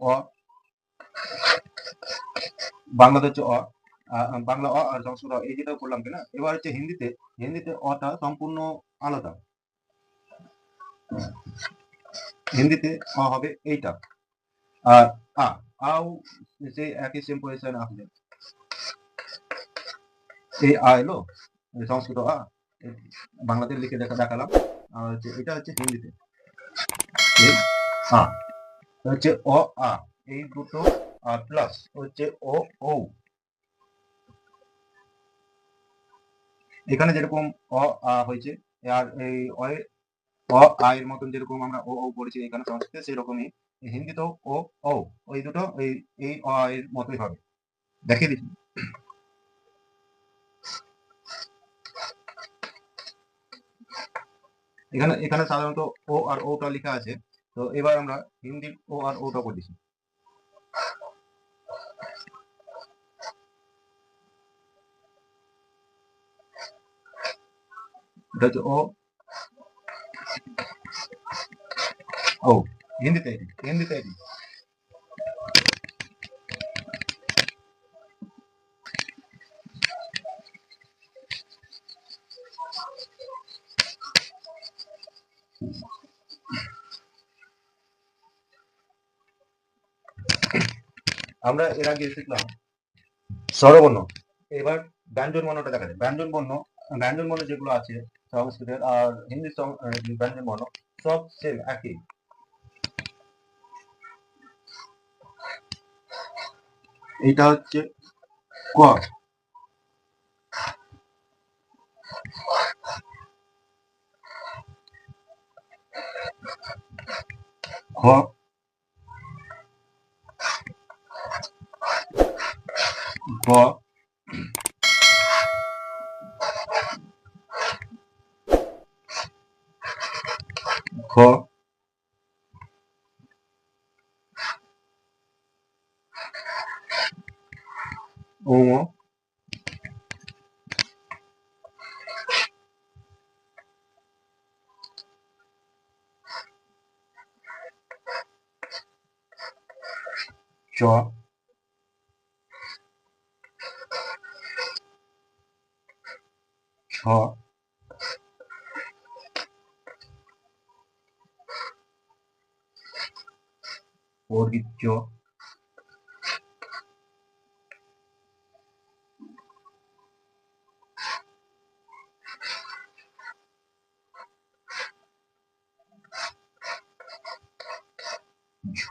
অ, বাংলাতে হচ্ছে অ, বাংলা অ আর সংস্কৃত এই যেটা করলাম কিনা। এবার হচ্ছে হিন্দিতে, হিন্দিতে অটা সম্পূর্ণ আলাদা। হিন্দিতে অ হবে এইটা, আর আও সেই একই সেম পজিশন আসবে। এই এলো সংস্কৃত বাংলাতে লিখে দেখালাম। আর হচ্ছে এটা হচ্ছে হিন্দিতে এই হচ্ছে অ এই দুটো আর প্লাস হচ্ছে ও ও। এখানে যেরকম অ হয়েছে, আর এই অ এর মতন যেরকম আমরা ও ও পড়েছি এখানে সংস্কৃতে, সেরকমই হিন্দিতেও ও ও, ওই দুটো এই অ এর মতোই হবে। দেখিয়ে দিচ্ছি। এখানে এখানে সাধারণত ও আর ওটা লেখা আছে। তো এবার আমরা হিন্দির ও আর ওটা করতেছি। এটা হচ্ছে ও, হিন্দিতে এটি, হিন্দিতে এটি। আমরা এর আগে শিখলাম স্বরবর্ণ। এবার ব্যঞ্জন বর্ণটা দেখা যায়। ব্যঞ্জন বর্ণ যেগুলো আছে সংস্কৃতের আর হিন্দি ব্যঞ্জন বর্ণ সব সেম একই। এটা হচ্ছে ক, খ, গ, খ, ও, চ, ছ, বর্গীয় জ, ঝ,